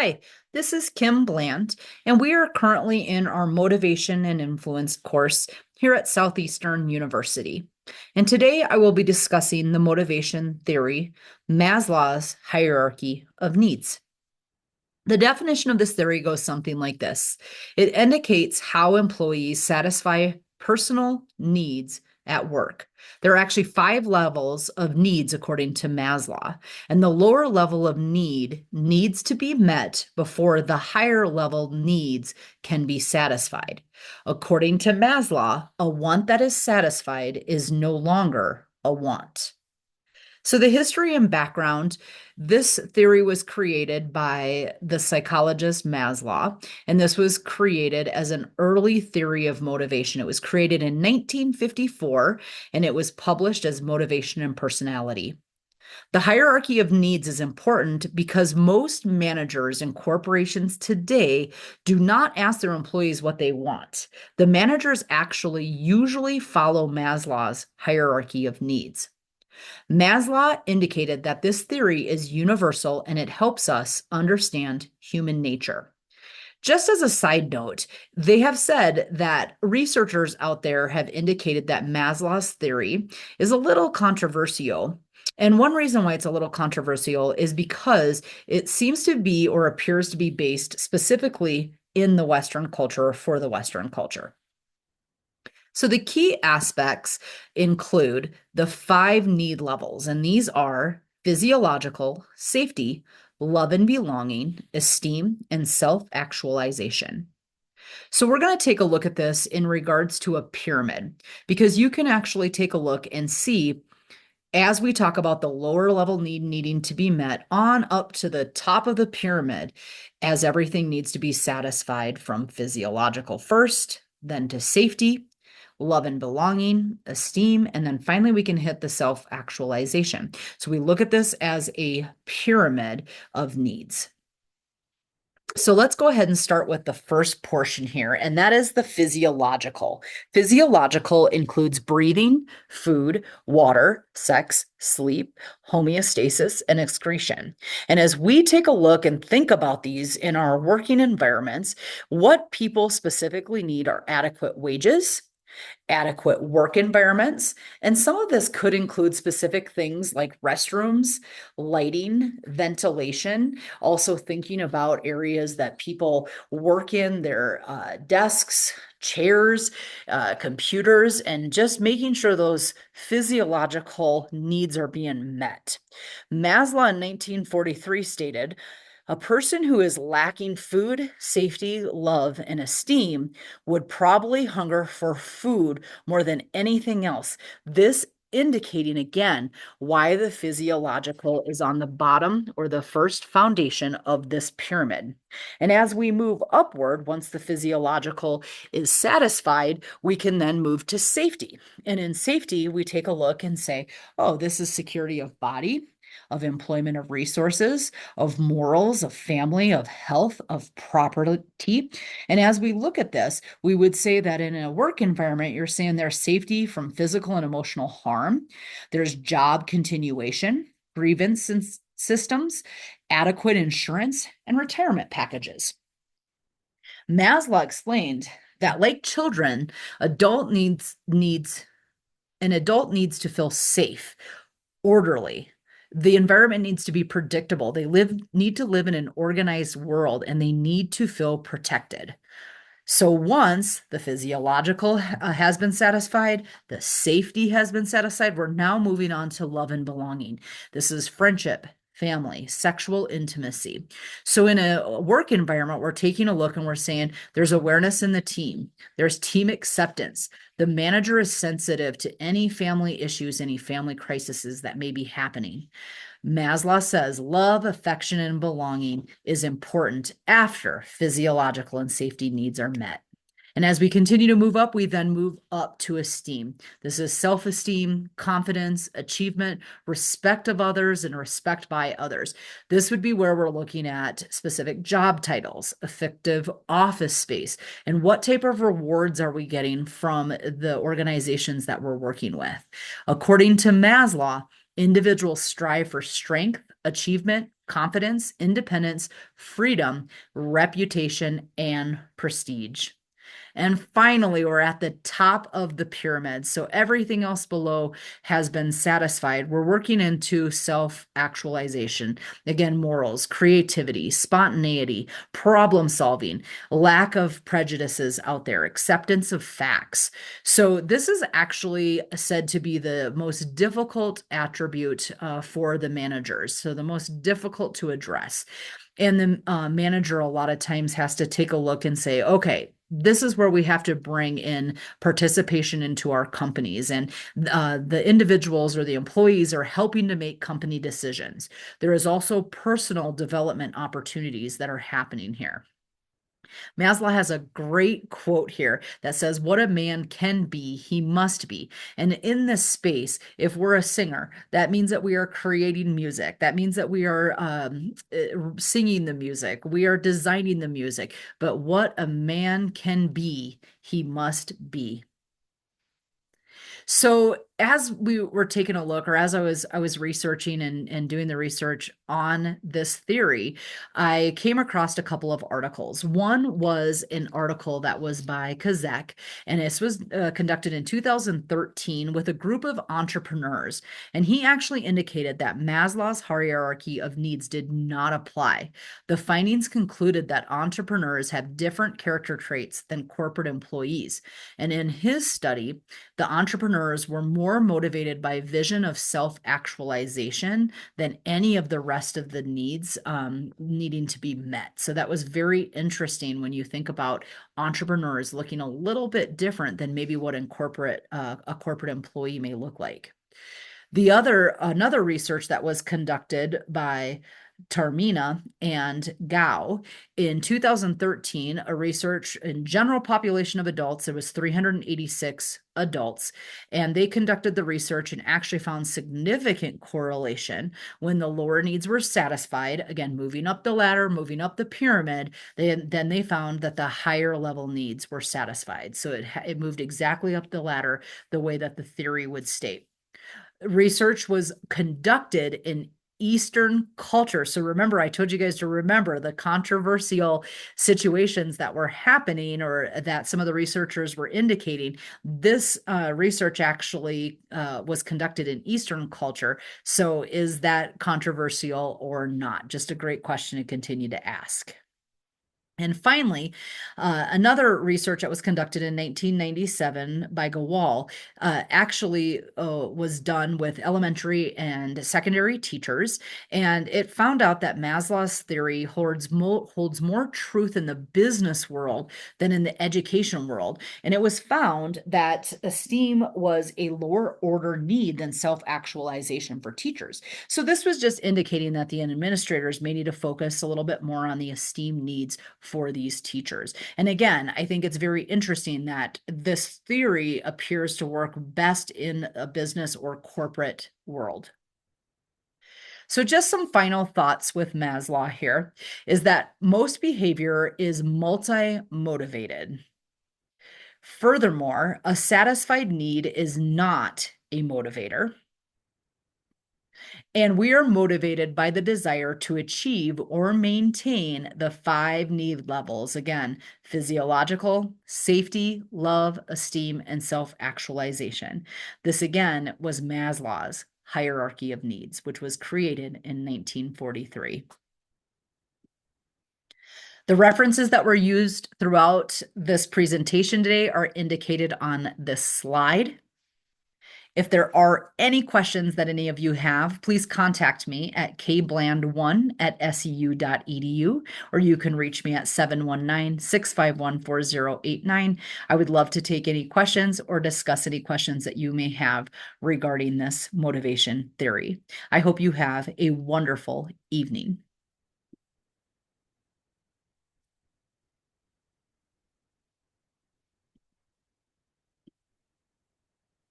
Hi, this is Kim Bland, and we are currently in our Motivation and Influence course here at Southeastern University. And today I will be discussing the motivation theory, Maslow's hierarchy of needs. The definition of this theory goes something like this. It indicates how employees satisfy personal needs at work. There are actually 5 levels of needs according to Maslow, and the lower level of need needs to be met before the higher level needs can be satisfied. According to Maslow, a want that is satisfied is no longer a want. So, the history and background, this theory was created by the psychologist Maslow, and this was created as an early theory of motivation. It was created in 1954, and it was published as Motivation and Personality. The hierarchy of needs is important because most managers and corporations today do not ask their employees what they want. The managers actually usually follow Maslow's hierarchy of needs. Maslow indicated that this theory is universal and it helps us understand human nature. Just as a side note, they have said that researchers out there have indicated that Maslow's theory is a little controversial. And one reason why it's a little controversial is because it seems to be or appears to be based specifically in the Western culture or for the Western culture. So the key aspects include the 5 need levels, and these are physiological, safety, love and belonging, esteem, and self-actualization. So we're going to take a look at this in regards to a pyramid, because you can actually take a look and see as we talk about the lower level need needing to be met on up to the top of the pyramid, as everything needs to be satisfied from physiological first, then to safety, love and belonging, esteem, and then finally we can hit the self-actualization. So we look at this as a pyramid of needs. So let's go ahead and start with the first portion here, and that is the physiological. Physiological includes breathing, food, water, sex, sleep, homeostasis, and excretion. And as we take a look and think about these in our working environments, what people specifically need are adequate wages, adequate work environments. And some of this could include specific things like restrooms, lighting, ventilation, also thinking about areas that people work in, their desks, chairs, computers, and just making sure those physiological needs are being met. Maslow in 1943 stated, a person who is lacking food, safety, love, and esteem would probably hunger for food more than anything else. This indicating again why the physiological is on the bottom or the first foundation of this pyramid. And as we move upward, once the physiological is satisfied, we can then move to safety. And in safety, we take a look and say, oh, this is security of body, of employment of resources, of morals, of family, of health, of property. And as we look at this, we would say that in a work environment, you're saying there's safety from physical and emotional harm, there's job continuation, grievance systems, adequate insurance, and retirement packages. Maslow explained that like children, adult needs an adult needs to feel safe, orderly. The environment needs to be predictable. They need to live in an organized world and they need to feel protected. So once the physiological has been satisfied, the safety has been satisfied, we're now moving on to love and belonging. This is friendship, family, sexual intimacy. So in a work environment, we're taking a look and we're saying there's awareness in the team, there's team acceptance. The manager is sensitive to any family issues, any family crises that may be happening. Maslow says love, affection, and belonging is important after physiological and safety needs are met. And as we continue to move up, we then move up to esteem. This is self-esteem, confidence, achievement, respect of others, and respect by others. This would be where we're looking at specific job titles, effective office space, and what type of rewards are we getting from the organizations that we're working with. According to Maslow, individuals strive for strength, achievement, confidence, independence, freedom, reputation, and prestige. And finally, we're at the top of the pyramid. So everything else below has been satisfied. We're working into self actualization. Again, morals, creativity, spontaneity, problem solving, lack of prejudices out there, acceptance of facts. So this is actually said to be the most difficult attribute for the managers. So the most difficult to address. And the manager a lot of times has to take a look and say, okay, this is where we have to bring in participation into our companies. And the individuals or the employees are helping to make company decisions. There is also personal development opportunities that are happening here. Maslow has a great quote here that says, what a man can be, he must be. And in this space, if we're a singer, that means that we are creating music. That means that we are singing the music. We are designing the music. But what a man can be, he must be. So as we were taking a look, or as I was researching and doing the research on this theory, I came across a couple of articles. One was an article that was by Kazek, and this was conducted in 2013 with a group of entrepreneurs. And he actually indicated that Maslow's hierarchy of needs did not apply. The findings concluded that entrepreneurs have different character traits than corporate employees. And in his study, the entrepreneurs were more motivated by vision of self-actualization than any of the rest of the needs needing to be met. So that was very interesting when you think about entrepreneurs looking a little bit different than maybe what a corporate employee may look like. Another research that was conducted by Tarmina and Gao in 2013, a research in general population of adults. There was 386 adults, and they conducted the research and actually found significant correlation when the lower needs were satisfied. Again, moving up the ladder, moving up the pyramid, then they found that the higher level needs were satisfied. So it moved exactly up the ladder the way that the theory would state. Research was conducted in Eastern culture. So remember, I told you guys to remember the controversial situations that were happening or that some of the researchers were indicating. This research actually was conducted in Eastern culture. So is that controversial or not? Just a great question to continue to ask. And finally, another research that was conducted in 1997 by Gawal actually was done with elementary and secondary teachers, and it found out that Maslow's theory holds more truth in the business world than in the education world. And it was found that esteem was a lower order need than self-actualization for teachers. So this was just indicating that the administrators may need to focus a little bit more on the esteem needs for these teachers. And again, I think it's very interesting that this theory appears to work best in a business or corporate world. So just some final thoughts with Maslow here is that most behavior is multi-motivated. Furthermore, a satisfied need is not a motivator. And we are motivated by the desire to achieve or maintain the 5 need levels. Again, physiological, safety, love, esteem, and self-actualization. This again was Maslow's hierarchy of needs, which was created in 1943. The references that were used throughout this presentation today are indicated on this slide. If there are any questions that any of you have, please contact me at kbland1@seu.edu, or you can reach me at 719-651-4089. I would love to take any questions or discuss any questions that you may have regarding this motivation theory. I hope you have a wonderful evening.